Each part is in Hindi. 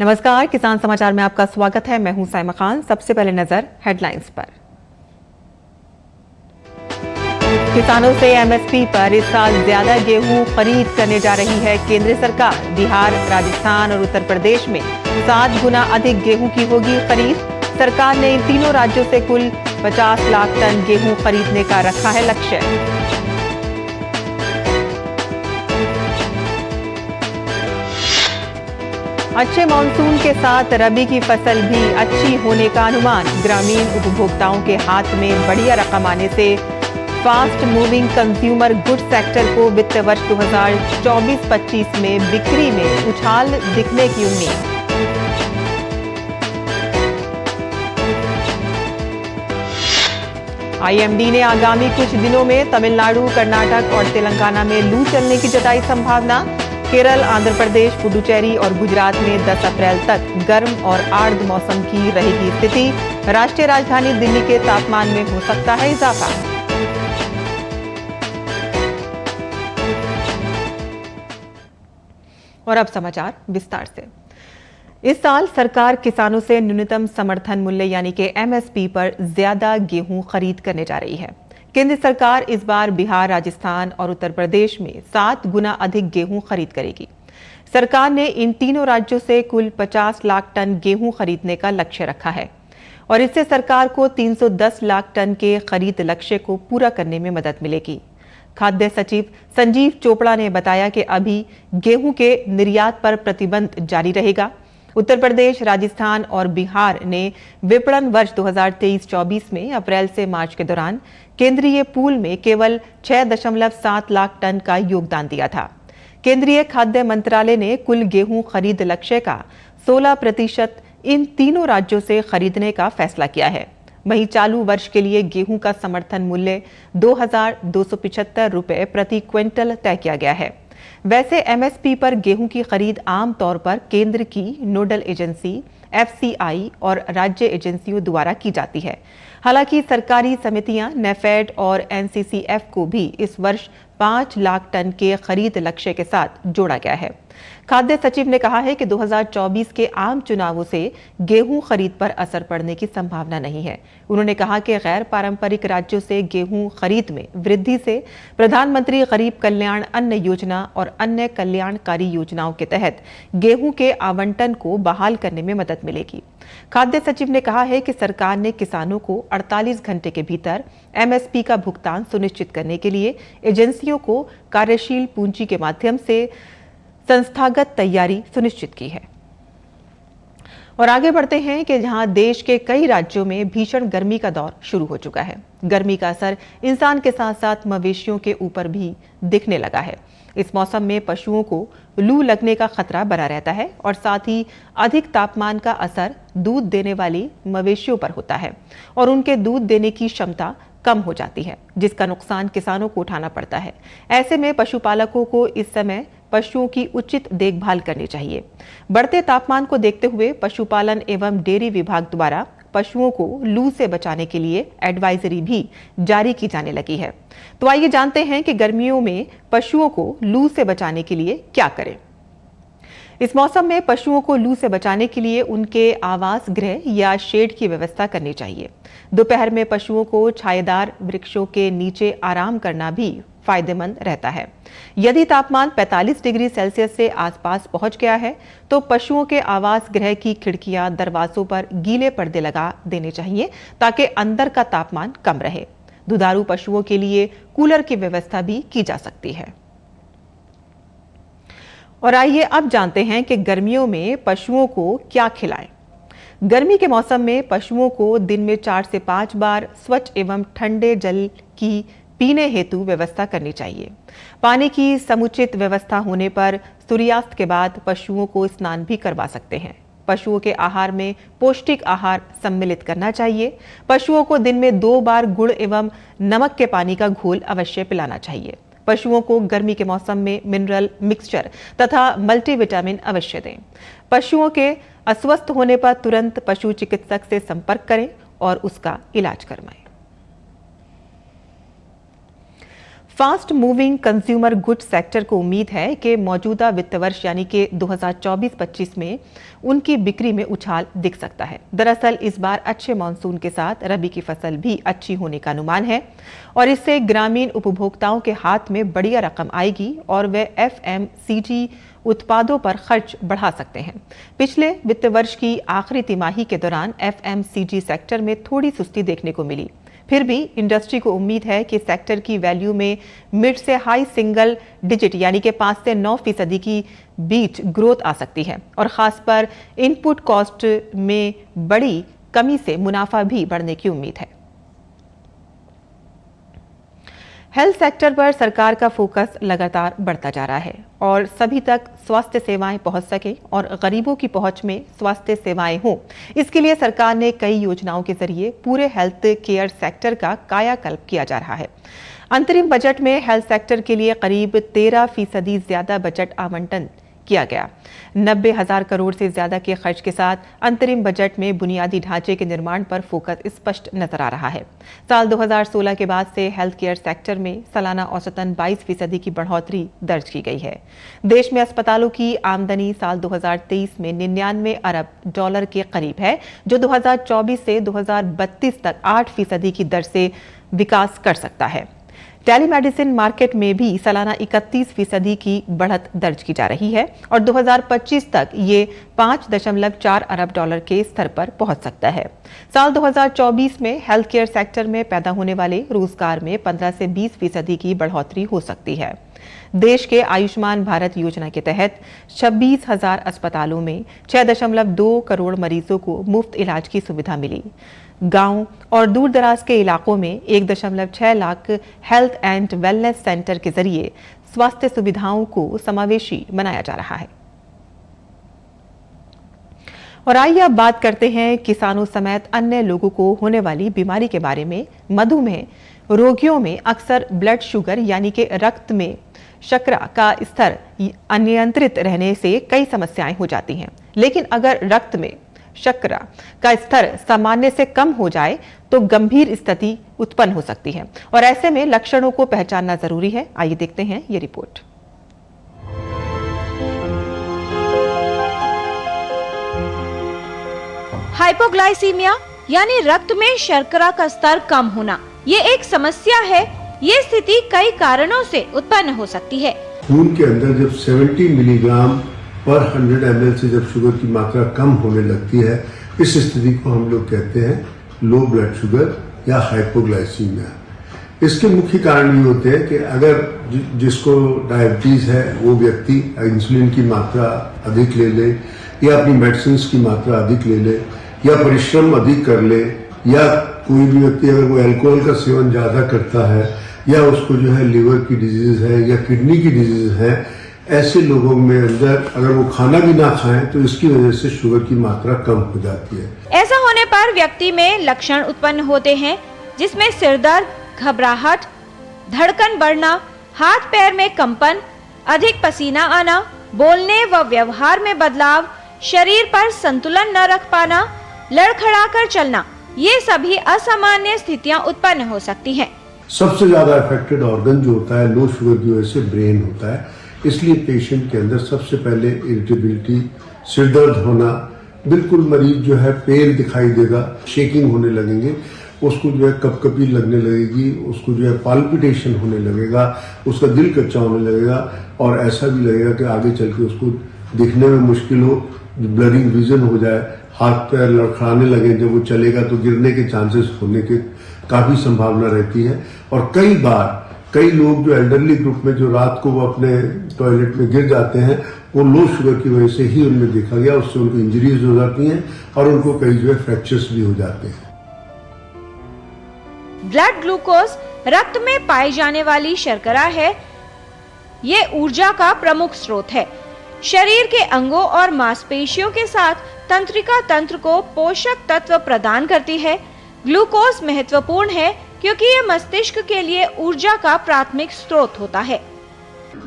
नमस्कार, किसान समाचार में आपका स्वागत है। मैं हूं साइमा खान। सबसे पहले नजर हेडलाइंस पर। किसानों से एमएसपी पर इस साल ज्यादा गेहूं खरीद करने जा रही है केंद्र सरकार। बिहार, राजस्थान और उत्तर प्रदेश में 7 गुना अधिक गेहूं की होगी खरीद। सरकार ने इन तीनों राज्यों से कुल 50 लाख टन गेहूं खरीदने का रखा है लक्ष्य। अच्छे मानसून के साथ रबी की फसल भी अच्छी होने का अनुमान। ग्रामीण उपभोक्ताओं के हाथ में बढ़िया रकम आने से fast moving consumer goods sector को वित्त वर्ष 2024-25 में बिक्री में उछाल दिखने की उम्मीद। आईएमडी ने आगामी कुछ दिनों में तमिलनाडु, कर्नाटक और तेलंगाना में लू चलने की जताई संभावना। केरल, आंध्र प्रदेश, पुडुचेरी और गुजरात में 10 अप्रैल तक गर्म और आर्द्र मौसम की रहेगी स्थिति। राष्ट्रीय राजधानी दिल्ली के तापमान में हो सकता है इजाफा। और अब समाचार विस्तार से। इस साल सरकार किसानों से न्यूनतम समर्थन मूल्य यानी कि एमएसपी पर ज्यादा गेहूं खरीद करने जा रही है। केंद्र सरकार इस बार बिहार, राजस्थान और उत्तर प्रदेश में 7 गुना अधिक गेहूं खरीद करेगी। सरकार ने इन तीनों राज्यों से कुल 50 लाख टन गेहूं खरीदने का लक्ष्य रखा है और इससे सरकार को 310 लाख टन के खरीद लक्ष्य को पूरा करने में मदद मिलेगी। खाद्य सचिव संजीव चोपड़ा ने बताया कि अभी गेहूं के निर्यात पर प्रतिबंध जारी रहेगा। उत्तर प्रदेश, राजस्थान और बिहार ने विपणन वर्ष 2023-24 में अप्रैल से मार्च के दौरान केंद्रीय पूल में केवल 6.7 लाख टन का योगदान दिया था। केंद्रीय खाद्य मंत्रालय ने कुल गेहूं खरीद लक्ष्य का 16% इन तीनों राज्यों से खरीदने का फैसला किया है। वहीं चालू वर्ष के लिए गेहूं का समर्थन मूल्य 2,275 रुपए प्रति क्विंटल तय किया गया है। वैसे एमएसपी पर गेहूं की खरीद आम तौर पर केंद्र की नोडल एजेंसी, एफसीआई और राज्य एजेंसियों द्वारा की जाती है। हालांकि सरकारी समितियां नेफेड और एनसीसीएफ को भी इस वर्ष 5 लाख टन के खरीद लक्ष्य के साथ जोड़ा गया है। खाद्य सचिव ने कहा है कि 2024 के आम चुनावों से गेहूं खरीद पर असर पड़ने की संभावना नहीं है। उन्होंने कहा कि गैर पारंपरिक राज्यों से गेहूं खरीद में वृद्धि से प्रधानमंत्री गरीब कल्याण अन्न योजना और अन्य कल्याणकारी योजनाओं के तहत गेहूं के आवंटन को बहाल करने में मदद मिलेगी। खाद्य सचिव ने कहा है कि सरकार ने किसानों को 48 घंटे के भीतर एमएसपी का भुगतान सुनिश्चित करने के लिए एजेंसियों को कार्यशील पूंजी के माध्यम से संस्थागत तैयारी सुनिश्चित की है। और आगे बढ़ते हैं कि जहां देश के कई राज्यों में भीषण गर्मी का दौर शुरू हो चुका है। गर्मी का असर इंसान के साथ साथ मवेशियों के ऊपर भी दिखने लगा है। इस मौसम में पशुओं को लू लगने का खतरा बना रहता है और साथ ही अधिक तापमान का असर दूध देने वाली मवेशियों पर होता है और उनके दूध देने की क्षमता कम हो जाती है, जिसका नुकसान किसानों को उठाना पड़ता है। ऐसे में पशुपालकों को इस समय पशुओं की उचित देखभाल करनी चाहिए। बढ़ते तापमान को देखते हुए पशुपालन एवं डेयरी विभाग द्वारा पशुओं को लू से बचाने के लिए एडवाइजरी भी जारी की जाने लगी है। तो आइए जानते हैं कि गर्मियों में पशुओं को लू से बचाने के लिए क्या करें। इस मौसम में पशुओं को लू से बचाने के लिए उनके आवास गृह या शेड की व्यवस्था करनी चाहिए। दोपहर में पशुओं को छायेदार वृक्षों के नीचे आराम करना भी फायदेमंद रहता है। यदि तापमान 45 डिग्री सेल्सियस से आसपास पहुंच गया है तो पशुओं के आवास गृह की खिड़कियां, दरवाजों पर गीले पर्दे लगा देने चाहिए ताकि अंदर का तापमान कम रहे। दुधारू पशुओं के लिए कूलर की व्यवस्था भी की जा सकती है। और आइए अब जानते हैं कि गर्मियों में पशुओं को क्या खिलाएं। गर्मी के मौसम में पशुओं को दिन में 4 से 5 बार स्वच्छ एवं ठंडे जल की पीने हेतु व्यवस्था करनी चाहिए। पानी की समुचित व्यवस्था होने पर सूर्यास्त के बाद पशुओं को स्नान भी करवा सकते हैं। पशुओं के आहार में पौष्टिक आहार सम्मिलित करना चाहिए। पशुओं को दिन में 2 बार गुड़ एवं नमक के पानी का घोल अवश्य पिलाना चाहिए। पशुओं को गर्मी के मौसम में मिनरल मिक्सचर तथा मल्टीविटामिन अवश्य दें। पशुओं के अस्वस्थ होने पर तुरंत पशु चिकित्सक से संपर्क करें और उसका इलाज करवाएं। Fast moving consumer goods sector को उम्मीद है कि मौजूदा वित्त वर्ष यानी कि 2024-25 में उनकी बिक्री में उछाल दिख सकता है। दरअसल इस बार अच्छे मानसून के साथ रबी की फसल भी अच्छी होने का अनुमान है और इससे ग्रामीण उपभोक्ताओं के हाथ में बढ़िया रकम आएगी और वे FMCG उत्पादों पर खर्च बढ़ा सकते हैं। पिछले वित्त वर्ष की आखिरी तिमाही के दौरान FMCG सेक्टर में थोड़ी सुस्ती देखने को मिली। फिर भी इंडस्ट्री को उम्मीद है कि सेक्टर की वैल्यू में मिड से हाई सिंगल डिजिट यानी कि 5 से 9% की बीच ग्रोथ आ सकती है और खास पर इनपुट कॉस्ट में बड़ी कमी से मुनाफा भी बढ़ने की उम्मीद है। हेल्थ सेक्टर पर सरकार का फोकस लगातार बढ़ता जा रहा है और सभी तक स्वास्थ्य सेवाएं पहुंच सके और गरीबों की पहुंच में स्वास्थ्य सेवाएं हों, इसके लिए सरकार ने कई योजनाओं के जरिए पूरे हेल्थ केयर सेक्टर का कायाकल्प किया जा रहा है। अंतरिम बजट में हेल्थ सेक्टर के लिए करीब 13% ज्यादा बजट आवंटन किया गया। 90,000 करोड़ से ज्यादा के खर्च के साथ अंतरिम बजट में बुनियादी ढांचे के निर्माण पर फोकस स्पष्ट नजर आ रहा है। साल 2016 के बाद से हेल्थ केयर सेक्टर में सालाना औसतन 22% की बढ़ोतरी दर्ज की गई है। देश में अस्पतालों की आमदनी साल 2023 में 99 अरब डॉलर के करीब है, जो 2024 से 2032 तक 8% की दर से विकास कर सकता है। टेलीमेडिसिन मार्केट में भी सालाना 31% की बढ़त दर्ज की जा रही है और 2025 तक ये 5.4 अरब डॉलर के स्तर पर पहुंच सकता है। साल 2024 में हेल्थ केयर सेक्टर में पैदा होने वाले रोजगार में 15 से 20% की बढ़ोतरी हो सकती है। देश के आयुष्मान भारत योजना के तहत 26,000 अस्पतालों में 6.2 करोड़ मरीजों को मुफ्त इलाज की सुविधा मिली। गांव और दूर दराज के इलाकों में 1.6 lakh health and wellness centre के जरिए स्वास्थ्य सुविधाओं को समावेशी बनाया जा रहा है। और आइए अब बात करते हैं किसानों समेत अन्य लोगों को होने वाली बीमारी के बारे में। मधुमेह रोगियों में अक्सर ब्लड शुगर यानी कि रक्त में शर्करा का स्तर अनियंत्रित रहने से कई समस्याएं हो जाती हैं। लेकिन अगर रक्त में शर्करा का स्तर सामान्य से कम हो जाए तो गंभीर स्थिति उत्पन्न हो सकती है और ऐसे में लक्षणों को पहचानना जरूरी है। आइए देखते हैं ये रिपोर्ट। हाइपोग्लाइसीमिया यानी रक्त में शर्करा का स्तर कम होना, ये एक समस्या है। ये स्थिति कई कारणों से उत्पन्न हो सकती है। खून के अंदर जब 70 मिलीग्राम पर 100 ml से जब शुगर की मात्रा कम होने लगती है, इस स्थिति को हम लोग कहते हैं लो ब्लड शुगर या हाइपोग्लाइसीमिया। इसके मुख्य कारण ये होते हैं कि अगर जिसको डायबिटीज है वो व्यक्ति इंसुलिन की मात्रा अधिक ले ले या अपनी मेडिसिन की मात्रा अधिक ले ले या परिश्रम अधिक कर ले या कोई भी व्यक्ति अगर वो अल्कोहल का सेवन ज्यादा करता है या उसको जो है लिवर की डिजीज है या किडनी की डिजीज है, ऐसे लोगों में अंदर अगर वो खाना भी ना खाएं तो इसकी वजह से शुगर की मात्रा कम हो जाती है। ऐसा होने पर व्यक्ति में लक्षण उत्पन्न होते हैं जिसमें सिरदर्द, घबराहट, धड़कन बढ़ना, हाथ पैर में कंपन, अधिक पसीना आना, बोलने व व्यवहार में बदलाव, शरीर पर संतुलन न रख पाना, लड़खड़ाकर चलना, ये सभी असामान्य स्थितियां उत्पन्न हो सकती हैं। सबसे ज्यादा अफेक्टेड ऑर्गन जो होता है लो शुगर की वजह से ब्रेन होता है, इसलिए पेशेंट के अंदर सबसे पहले इरिटेबिलिटी, सिरदर्द होना, बिल्कुल मरीज जो है पेल दिखाई देगा, शेकिंग होने लगेंगे, उसको जो है कपकपी लगने लगेगी, उसको जो है पाल्पिटेशन होने लगेगा, उसका दिल कच्चा होने लगेगा और ऐसा भी लगेगा कि आगे चल के उसको दिखने में मुश्किल हो, ब्लरिंग विजन हो जाए, हाथ पैर लड़खड़ाने लगे, जब वो चलेगा तो गिरने के चांसेस होने के काफी संभावना रहती है। और कई बार कई लोग जो एल्डरली ग्रुप में जो रात को वो अपने टॉयलेट में गिर जाते हैं, वो लो शुगर की वजह से ही उनमें देखा गया, उससे उनको इंजरीज हो जाती हैं और उनको कई जो है फ्रैक्चर्स भी हो जाते हैं। ब्लड ग्लूकोज रक्त में पाई जाने वाली शर्करा है। ये ऊर्जा का प्रमुख स्रोत है। शरीर के अंगों और मांसपेशियों के साथ तंत्रिका तंत्र को पोषक तत्व प्रदान करती है। ग्लूकोज महत्वपूर्ण है क्योंकि यह मस्तिष्क के लिए ऊर्जा का प्राथमिक स्रोत होता है।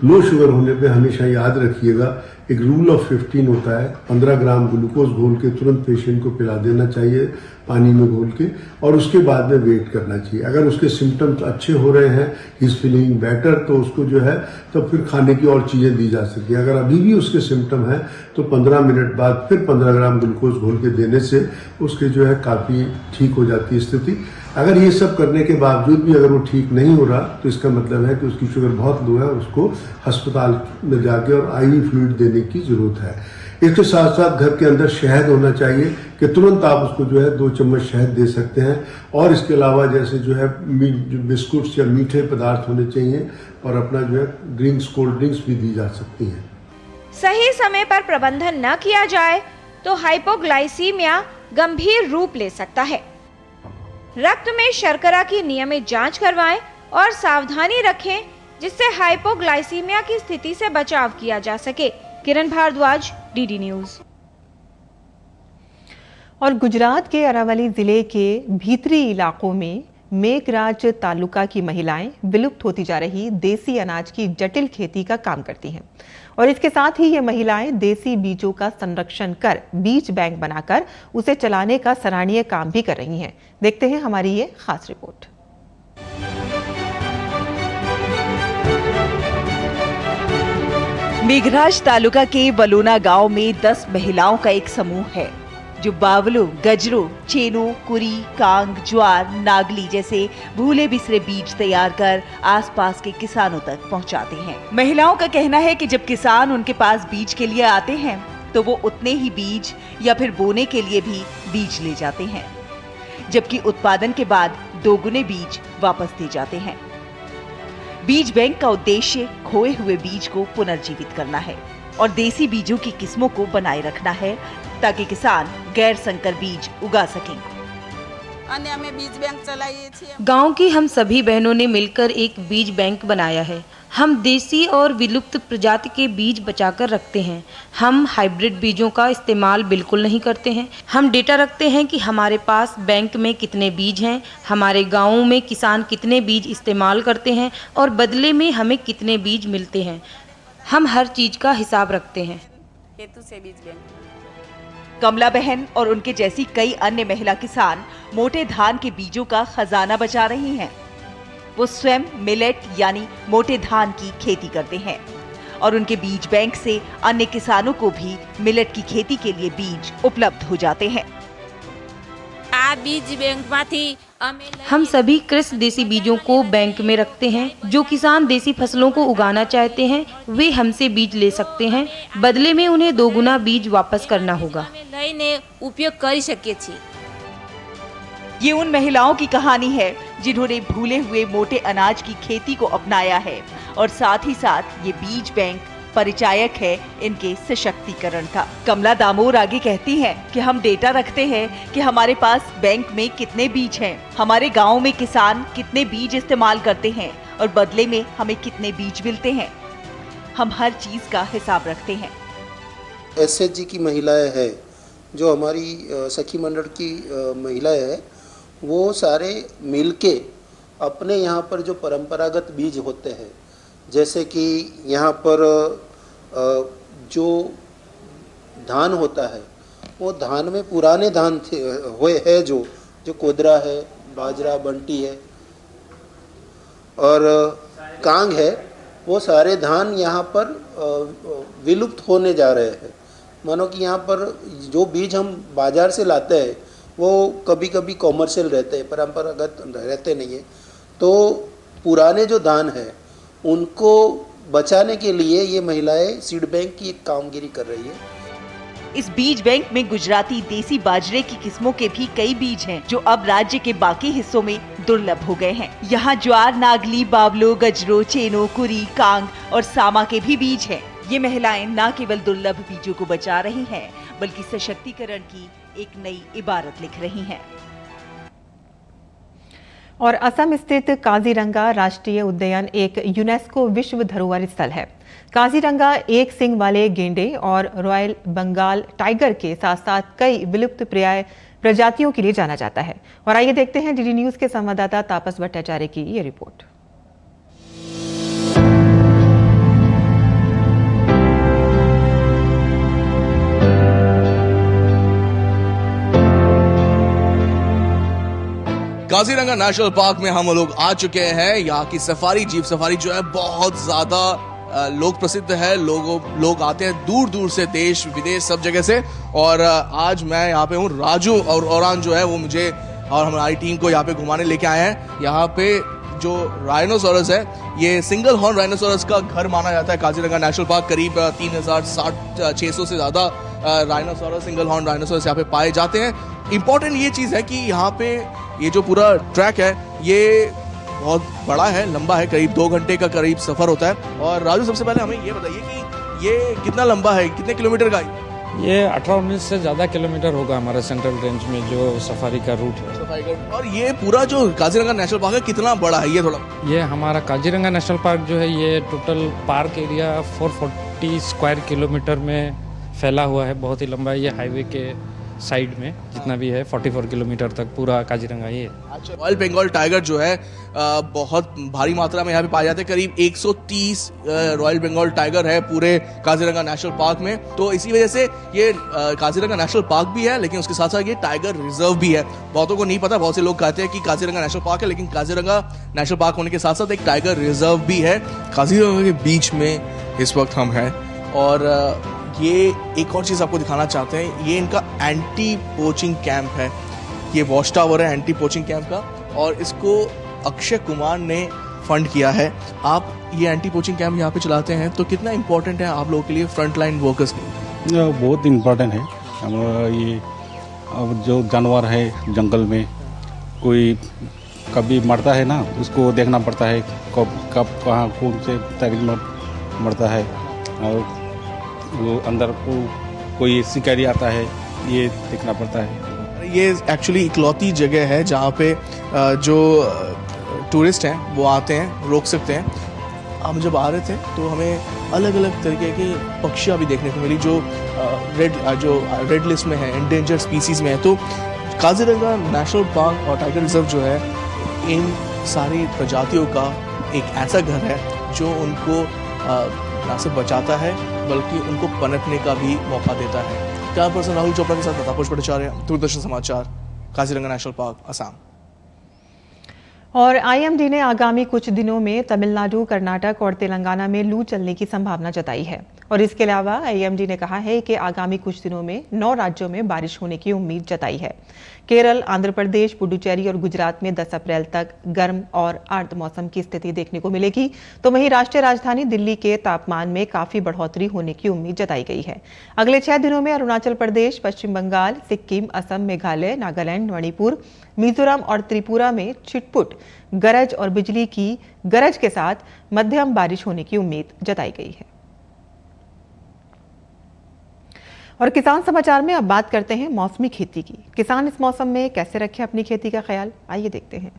लो शुगर होने पे हमेशा याद रखिएगा, एक रूल ऑफ 15 होता है, 15 ग्राम ग्लूकोज घोल के तुरंत पेशेंट को पिला देना चाहिए पानी में घोल के, और उसके बाद में वेट करना चाहिए। अगर उसके सिम्टम्स अच्छे हो रहे हैं, ही इज फीलिंग बेटर, तो उसको जो है तो फिर खाने की और चीजें दी जा सकती है। अगर अभी भी उसके सिम्टम है तो 15 मिनट बाद फिर 15 ग्राम ग्लूकोज घोल के देने से उसके जो है काफी ठीक हो जाती है स्थिति। अगर ये सब करने के बावजूद भी अगर वो ठीक नहीं हो रहा तो इसका मतलब है कि उसकी शुगर बहुत लो है, उसको अस्पताल में जाके और आईवी फ्लूइड देने की जरूरत है। इसके साथ साथ घर के अंदर शहद होना चाहिए कि तुरंत आप उसको जो है 2 चम्मच शहद दे सकते हैं, और इसके अलावा जैसे जो है बिस्कुट्स या मीठे पदार्थ होने चाहिए, और अपना जो है ड्रिंक्स, कोल्ड ड्रिंक्स भी दी जा सकती हैं। सही समय पर प्रबंधन न किया जाए तो हाइपोग्लाइसीमिया गंभीर रूप ले सकता है। रक्त में शर्करा की नियमित जांच करवाएं और सावधानी रखें, जिससे हाइपोग्लाइसीमिया की स्थिति से बचाव किया जा सके। किरण भारद्वाज, डीडी न्यूज। और गुजरात के अरावली जिले के भीतरी इलाकों में मेघराज तालुका की महिलाएं विलुप्त होती जा रही देसी अनाज की जटिल खेती का काम करती हैं, और इसके साथ ही ये महिलाएं देसी बीजों का संरक्षण कर बीज बैंक बनाकर उसे चलाने का सराहनीय काम भी कर रही हैं। देखते हैं हमारी ये खास रिपोर्ट। मेघराज तालुका के बलोना गांव में 10 महिलाओं का एक समूह है जो बावलो, गजरो, चेनो, कुरी, कांग, ज्वार, नागली जैसे भूले बिसरे बीज तैयार कर आसपास के किसानों तक पहुंचाते हैं। महिलाओं का कहना है कि जब किसान उनके पास बीज के लिए आते हैं तो वो उतने ही बीज या फिर बोने के लिए भी बीज ले जाते हैं, जबकि उत्पादन के बाद 2 गुने बीज वापस दे जाते हैं। बीज बैंक का उद्देश्य खोए हुए बीज को पुनर्जीवित करना है और देसी बीजों की किस्मों को बनाए रखना है ताकि किसान गैर संकर बीज उगा सकें। बीज बैंक चलाइए। गांव की हम सभी बहनों ने मिलकर एक बीज बैंक बनाया है। हम देसी और विलुप्त प्रजाति के बीज बचाकर रखते हैं। हम हाइब्रिड बीजों का इस्तेमाल बिल्कुल नहीं करते हैं। हम डेटा रखते हैं कि हमारे पास बैंक में कितने बीज हैं, हमारे गाँवों में किसान कितने बीज इस्तेमाल करते हैं और बदले में हमें कितने बीज मिलते हैं। हम हर चीज का हिसाब रखते हैं। हेतु से बीज बैंक। कमला बहन और उनके जैसी कई अन्य महिला किसान मोटे धान के बीजों का खजाना बचा रही हैं। वो स्वयं मिलेट यानी मोटे धान की खेती करते हैं और उनके बीज बैंक से अन्य किसानों को भी मिलेट की खेती के लिए बीज उपलब्ध हो जाते हैं। बीज बैंक माथी हम सभी कृषि देसी बीजों को बैंक में रखते हैं। जो किसान देसी फसलों को उगाना चाहते हैं वे हमसे बीज ले सकते हैं, बदले में उन्हें 2 गुना बीज वापस करना होगा। उपयोग कर सके छी। ये उन महिलाओं की कहानी है जिन्होंने भूले हुए मोटे अनाज की खेती को अपनाया है और साथ ही साथ ये बीज बैंक परिचायक है इनके सशक्तिकरण का। कमला दामोर आगे कहती हैं कि हम डेटा रखते हैं कि हमारे पास बैंक में कितने बीज हैं, हमारे गांव में किसान कितने बीज इस्तेमाल करते हैं और बदले में हमें कितने बीज मिलते हैं। हम हर चीज का हिसाब रखते हैं। एसएचजी की महिलाएं हैं, जो हमारी सखी मंडल की महिलाएं हैं, वो सारे मिलके अपने यहाँ पर जो परंपरागत बीज होते हैं, जैसे कि यहाँ पर जो धान होता है वो धान में पुराने धान हुए है, जो कोदरा है, बाजरा, बंटी है और कांग है, वो सारे धान यहाँ पर विलुप्त होने जा रहे हैं। मानो कि यहाँ पर जो बीज हम बाजार से लाते हैं वो कभी कभी कॉमर्शियल रहते हैं, परंपरागत रहते नहीं है। तो पुराने जो धान है उनको बचाने के लिए ये महिलाएं सीड बैंक की एक कामगिरी कर रही है। इस बीज बैंक में गुजराती देसी बाजरे की किस्मों के भी कई बीज हैं, जो अब राज्य के बाकी हिस्सों में दुर्लभ हो गए हैं। यहाँ ज्वार, नागली, बावलो, गजरो, चेनो, कुरी, कांग और सामा के भी बीज हैं। ये महिलाएं न केवल दुर्लभ बीजों को बचा रही हैं, बल्कि सशक्तिकरण की एक नई इबारत लिख रही हैं। और असम स्थित काजीरंगा राष्ट्रीय उद्यान एक यूनेस्को विश्व धरोहर स्थल है। काजीरंगा एक सिंग वाले गेंडे और रॉयल बंगाल टाइगर के साथ साथ कई विलुप्त प्राय प्रजातियों के लिए जाना जाता है। और आइए देखते हैं डीडी न्यूज के संवाददाता तापस भट्टाचार्य की ये रिपोर्ट। काजीरंगा नेशनल पार्क में हम लोग आ चुके हैं। यहाँ की सफारी, जीप सफारी जो है बहुत ज्यादा लोक प्रसिद्ध है। लोग आते हैं दूर दूर से, देश विदेश सब जगह से। और आज मैं यहाँ पे हूँ, राजू और औरान जो है वो मुझे और हमारी टीम को यहाँ पे घुमाने लेके आए हैं। यहाँ पे जो राइनोसोरस है, ये सिंगल हॉर्न राइनोसोरस का घर माना जाता है काजीरंगा नेशनल पार्क। करीब 3600 से ज्यादा राइनोसोरस, सिंगल हॉर्न राइनोसोरस यहाँ पे पाए जाते हैं। इंपॉर्टेंट ये चीज है कि यहाँ पे ये जो पूरा ट्रैक है ये बहुत बड़ा है, लंबा है, करीब 2 घंटे का करीब सफर होता है। और राजू, सबसे पहले हमें ये बताइए कि ये कितना लंबा है, कितने किलोमीटर का है? ये 18-19 से ज़्यादा किलोमीटर होगा हमारा सेंट्रल रेंज में जो सफारी का रूट है। और ये पूरा जो काजीरंगा नेशनल पार्क है कितना बड़ा है ये थोड़ा? ये हमारा काजीरंगा नेशनल पार्क जो है ये total park area 440 square kilometre में फैला हुआ है। बहुत ही लंबा है। ये हाईवे के साइड में जितना भी है 44 किलोमीटर तक पूरा काजीरंगा ही है। अच्छा, रॉयल बंगाल टाइगर जो है बहुत भारी मात्रा में यहाँ पे पाए जाते हैं। करीब 130 रॉयल बंगाल टाइगर है पूरे काजीरंगा नेशनल पार्क में। तो इसी वजह से ये काजीरंगा नेशनल पार्क भी है, लेकिन उसके साथ साथ ये टाइगर रिजर्व भी है। बहुतों को नहीं पता, बहुत से लोग कहते हैं कि काजीरंगा नेशनल पार्क है, लेकिन काजीरंगा नेशनल पार्क होने के साथ साथ एक टाइगर रिजर्व भी है। काजीरंगा के बीच में इस वक्त हम हैं और ये एक और चीज़ आपको दिखाना चाहते हैं। ये इनका एंटी पोचिंग कैंप है। ये वॉच टावर है एंटी पोचिंग कैंप का, और इसको अक्षय कुमार ने फंड किया है। आप ये एंटी पोचिंग कैंप यहाँ पे चलाते हैं, तो कितना इम्पोर्टेंट है आप लोगों के लिए, फ्रंट लाइन वर्कर्स के लिए? बहुत इम्पोर्टेंट है। ये अब जो जानवर है जंगल में, कोई कभी मरता है ना, उसको देखना पड़ता है कब कहाँ कौन से तारीख में मरता है। और वो अंदर को कोई शिकारी आता है, ये देखना पड़ता है। ये एक्चुअली इकलौती जगह है जहाँ पे जो टूरिस्ट हैं वो आते हैं, रोक सकते हैं। हम जब आ रहे थे तो हमें अलग अलग तरीके के पक्षियाँ भी देखने को मिली जो रेड लिस्ट में है, एंडेंजर्ड स्पीसीज में है। तो काजीरंगा नेशनल पार्क और टाइगर रिजर्व जो है, इन सारी प्रजातियों का एक ऐसा घर है जो उनको ना सिर्फ बचाता है बल्कि उनको पनपने का भी मौका देता है। कैमरा पर्सन राहुल चोपड़ा के साथ प्रताप भट्टाचार्य, दूरदर्शन समाचार, काजीरंगा नेशनल पार्क, असम। और आईएमडी ने आगामी कुछ दिनों में तमिलनाडु, कर्नाटक और तेलंगाना में लू चलने की संभावना जताई है। और इसके अलावा आईएमडी ने कहा है कि आगामी कुछ दिनों में 9 राज्यों में बारिश होने की उम्मीद जताई है। केरल, आंध्र प्रदेश, पुडुचेरी और गुजरात में 10 अप्रैल तक गर्म और आर्द्र मौसम की स्थिति देखने को मिलेगी। तो वहीं राष्ट्रीय राजधानी दिल्ली के तापमान में काफी बढ़ोतरी होने की उम्मीद जताई गई है। अगले 6 दिनों में अरुणाचल प्रदेश, पश्चिम बंगाल, सिक्किम, असम, मेघालय, नागालैंड, मणिपुर, मिजोरम और त्रिपुरा में छिटपुट गरज और बिजली की गरज के साथ मध्यम बारिश होने की उम्मीद जताई गई है। और किसान समाचार में अब बात करते हैं मौसमी खेती की। किसान इस मौसम में कैसे रखें अपनी खेती का ख्याल, आइए देखते हैं।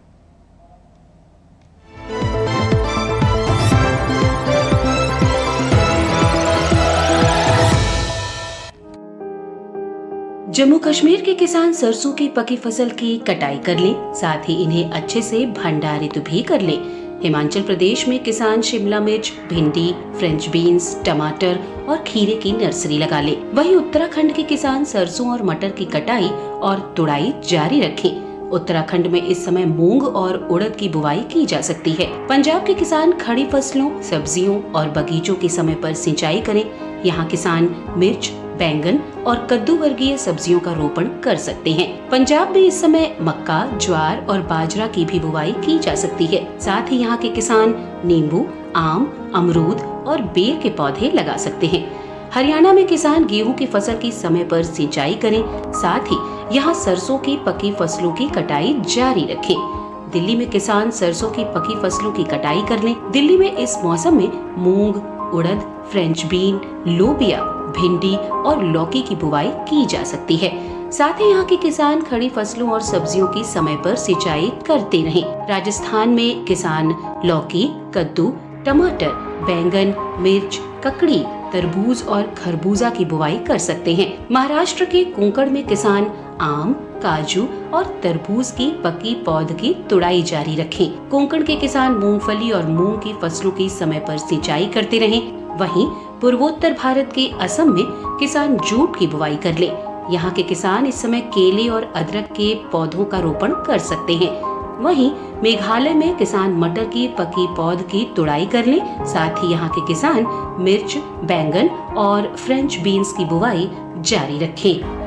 जम्मू कश्मीर के किसान सरसों की पकी फसल की कटाई कर लें, साथ ही इन्हें अच्छे से भंडारित भी कर लें। हिमाचल प्रदेश में किसान शिमला मिर्च, भिंडी, फ्रेंच बीन्स, टमाटर और खीरे की नर्सरी लगा ले। वहीं उत्तराखंड के किसान सरसों और मटर की कटाई और तुड़ाई जारी रखें। उत्तराखंड में इस समय मूंग और उड़द की बुवाई की जा सकती है। पंजाब के किसान खड़ी फसलों, सब्जियों और बगीचों के समय पर सिंचाई करें। यहाँ किसान मिर्च, बैंगन और कद्दू वर्गीय सब्जियों का रोपण कर सकते हैं। पंजाब में इस समय मक्का, ज्वार और बाजरा की भी बुवाई की जा सकती है। साथ ही यहाँ के किसान नींबू, आम, अमरूद और बेर के पौधे लगा सकते हैं। हरियाणा में किसान गेहूं की फसल की समय पर सिंचाई करें। साथ ही यहाँ सरसों की पकी फसलों की कटाई जारी रखें। दिल्ली में किसान सरसों की पकी फसलों की कटाई कर लें। दिल्ली में इस मौसम में मूंग, उड़द, फ्रेंच बीन, लोबिया, भिंडी और लौकी की बुवाई की जा सकती है। साथ ही यहाँ के किसान खड़ी फसलों और सब्जियों की समय पर सिंचाई करते रहें। राजस्थान में किसान लौकी, कद्दू, टमाटर, बैंगन, मिर्च, ककड़ी, तरबूज और खरबूजा की बुवाई कर सकते हैं। महाराष्ट्र के कोंकण में किसान आम, काजू और तरबूज की पकी पौध की तुड़ाई जारी रखें। कोंकण के किसान मूंगफली और मूंग की फसलों की समय पर सिंचाई करते रहें। वहीं पूर्वोत्तर भारत के असम में किसान जूट की बुवाई कर ले। यहाँ के किसान इस समय केले और अदरक के पौधों का रोपण कर सकते हैं। वहीं मेघालय में किसान मटर की पकी पौध की तुड़ाई कर लें। साथ ही यहाँ के किसान मिर्च, बैंगन और फ्रेंच बीन्स की बुवाई जारी रखें।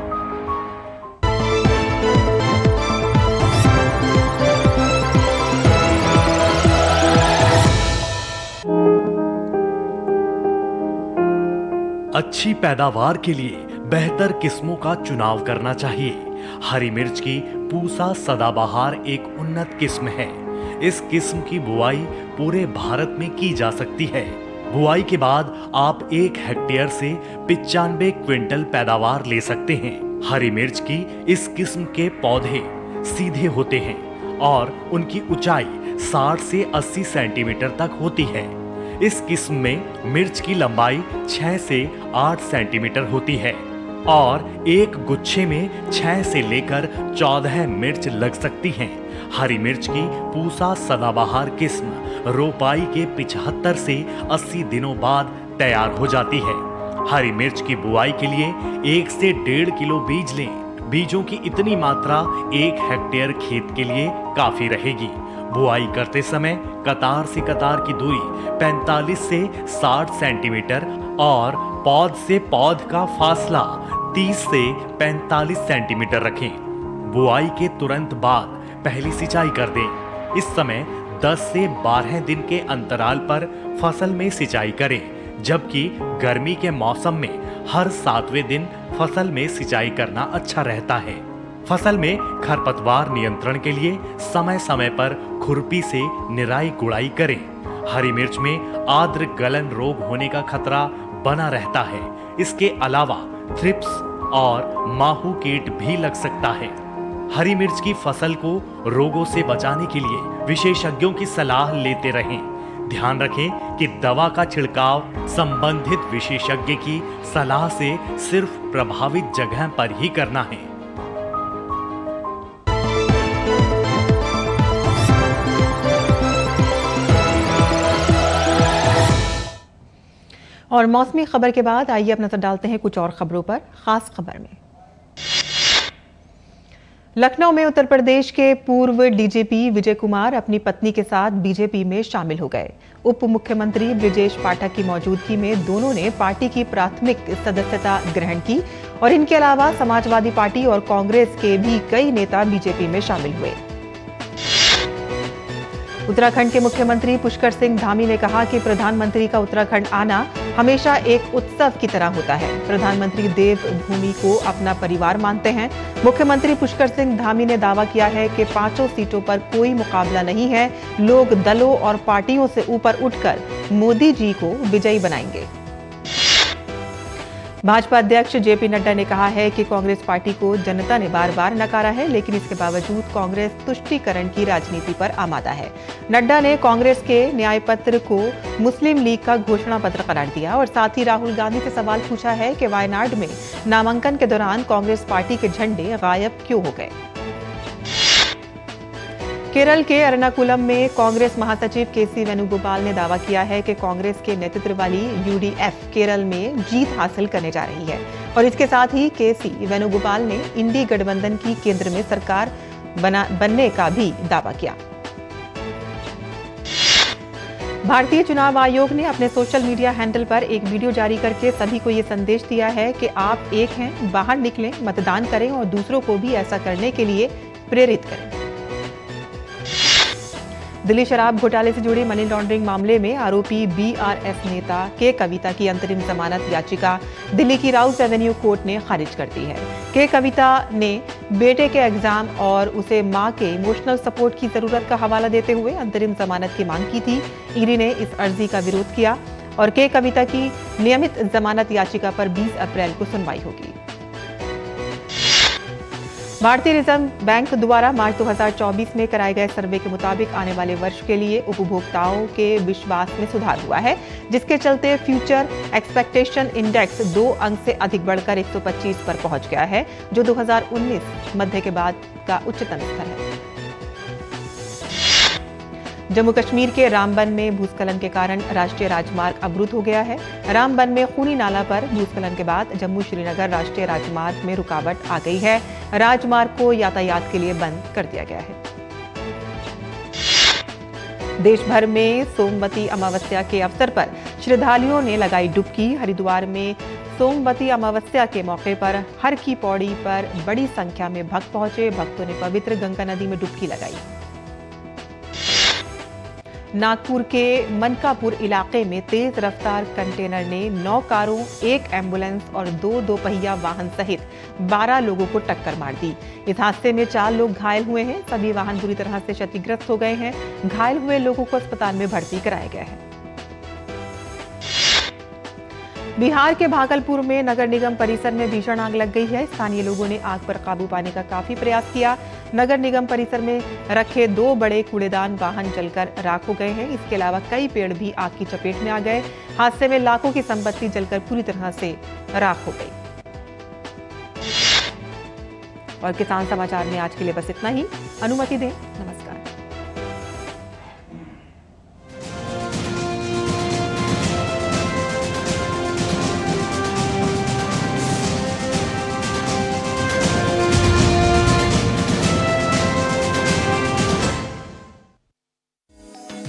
अच्छी पैदावार के लिए बेहतर किस्मों का चुनाव करना चाहिए। हरी मिर्च की पूसा सदाबहार एक उन्नत किस्म है। इस किस्म की बुआई पूरे भारत में की जा सकती है। बुआई के बाद आप 1 हेक्टेयर से 95 क्विंटल पैदावार ले सकते हैं। हरी मिर्च की इस किस्म के पौधे सीधे होते हैं और उनकी ऊंचाई 60 से 80 सेंटीमीटर तक होती है। इस किस्म में मिर्च की लंबाई 6 से 8 सेंटीमीटर होती है और एक गुच्छे में 6 से लेकर 14 मिर्च लग सकती हैं। हरी मिर्च की पूसा सदाबहार किस्म रोपाई के 75 से 80 दिनों बाद तैयार हो जाती है। हरी मिर्च की बुआई के लिए 1 से 1.5 किलो बीज लें। बीजों की इतनी मात्रा 1 हेक्टेयर खेत के लिए काफी रहेगी। बुआई करते समय कतार से कतार की दूरी 45 से 60 सेंटीमीटर और पौध से पौध का फासला 30 से 45 सेंटीमीटर रखें। बुआई के तुरंत बाद पहली सिंचाई कर दें। इस समय 10 से 12 दिन के अंतराल पर फसल में सिंचाई करें, जबकि गर्मी के मौसम में हर 7वें दिन फसल में सिंचाई करना अच्छा रहता है। फसल में खरपतवार नियंत्रण के लिए समय समय पर खुरपी से निराई गुड़ाई करें। हरी मिर्च में आर्द्र गलन रोग होने का खतरा बना रहता है। इसके अलावा थ्रिप्स और माहू कीट भी लग सकता है। हरी मिर्च की फसल को रोगों से बचाने के लिए विशेषज्ञों की सलाह लेते रहें। ध्यान रखें कि दवा का छिड़काव संबंधित विशेषज्ञ की सलाह से सिर्फ प्रभावित जगह पर ही करना है। और मौसमी खबर के बाद आइए अब नजर डालते हैं कुछ और खबरों पर। खास खबर में लखनऊ में उत्तर प्रदेश के पूर्व डीजीपी विजय कुमार अपनी पत्नी के साथ बीजेपी में शामिल हो गए। उप मुख्यमंत्री ब्रिजेश पाठक की मौजूदगी में दोनों ने पार्टी की प्राथमिक सदस्यता ग्रहण की और इनके अलावा समाजवादी पार्टी और कांग्रेस के भी कई नेता बीजेपी में शामिल हुए। उत्तराखंड के मुख्यमंत्री पुष्कर सिंह धामी ने कहा कि प्रधानमंत्री का उत्तराखंड आना हमेशा एक उत्सव की तरह होता है। प्रधानमंत्री देवभूमि को अपना परिवार मानते हैं। मुख्यमंत्री पुष्कर सिंह धामी ने दावा किया है कि 5 सीटों पर कोई मुकाबला नहीं है। लोग दलों और पार्टियों से ऊपर उठकर मोदी जी को विजयी बनाएंगे। भाजपा अध्यक्ष जेपी नड्डा ने कहा है कि कांग्रेस पार्टी को जनता ने बार बार नकारा है, लेकिन इसके बावजूद कांग्रेस तुष्टीकरण की राजनीति पर आमादा है। नड्डा ने कांग्रेस के न्याय पत्र को मुस्लिम लीग का घोषणा पत्र करार दिया और साथ ही राहुल गांधी से सवाल पूछा है कि वायनाड में नामांकन के दौरान कांग्रेस पार्टी के झंडे गायब क्यों हो गए। केरल के एर्नाकुलम में कांग्रेस महासचिव केसी वेणुगोपाल ने दावा किया है कि कांग्रेस के नेतृत्व वाली यूडीएफ केरल में जीत हासिल करने जा रही है और इसके साथ ही केसी वेणुगोपाल ने इंडी गठबंधन की केंद्र में सरकार बनने का भी दावा किया। भारतीय चुनाव आयोग ने अपने सोशल मीडिया हैंडल पर एक वीडियो जारी करके सभी को ये संदेश दिया है कि आप एक हैं, बाहर निकलें, मतदान करें और दूसरों को भी ऐसा करने के लिए प्रेरित करें। दिल्ली शराब घोटाले से जुड़ी मनी लॉन्ड्रिंग मामले में आरोपी बीआरएस नेता के कविता की अंतरिम जमानत याचिका दिल्ली की राउस एवेन्यू कोर्ट ने खारिज कर दी है। के कविता ने बेटे के एग्जाम और उसे मां के इमोशनल सपोर्ट की जरूरत का हवाला देते हुए अंतरिम जमानत की मांग की थी। ईडी ने इस अर्जी का विरोध किया और के कविता की नियमित जमानत याचिका पर 20 अप्रैल को सुनवाई होगी। भारतीय रिजर्व बैंक द्वारा मार्च 2024 में कराए गए सर्वे के मुताबिक आने वाले वर्ष के लिए उपभोक्ताओं के विश्वास में सुधार हुआ है, जिसके चलते फ्यूचर एक्सपेक्टेशन इंडेक्स 2 अंक से अधिक बढ़कर 125 पर पहुंच गया है, जो 2019 मध्य के बाद का उच्चतम स्तर है। जम्मू कश्मीर के रामबन में भूस्खलन के कारण राष्ट्रीय राजमार्ग अवरुद्ध हो गया है। रामबन में खूनी नाला पर भूस्खलन के बाद जम्मू श्रीनगर राष्ट्रीय राजमार्ग में रुकावट आ गई है। राजमार्ग को यातायात के लिए बंद कर दिया गया है। देश भर में सोमवती अमावस्या के अवसर पर श्रद्धालुओं ने लगाई डुबकी। हरिद्वार में सोमवती अमावस्या के मौके पर हर की पौड़ी पर बड़ी संख्या में भक्त पहुंचे। भक्तों ने पवित्र गंगा नदी में डुबकी लगाई। नागपुर के मनकापुर इलाके में तेज रफ्तार कंटेनर ने 9 कारों, 1 एम्बुलेंस और 2 दोपहिया वाहन सहित 12 लोगों को टक्कर मार दी। इस हादसे में 4 लोग घायल हुए हैं। सभी वाहन बुरी तरह से क्षतिग्रस्त हो गए हैं। घायल हुए लोगों को अस्पताल में भर्ती कराया गया है। बिहार के भागलपुर में नगर निगम परिसर में भीषण आग लग गई है। स्थानीय लोगों ने आग पर काबू पाने का काफी प्रयास किया। नगर निगम परिसर में रखे 2 बड़े कूड़ेदान वाहन जलकर राख हो गए हैं। इसके अलावा कई पेड़ भी आग की चपेट में आ गए। हादसे में लाखों की संपत्ति जलकर पूरी तरह से राख हो गई। और किसान समाचार में आज के लिए बस इतना ही। अनुमति दें। नमस्कार।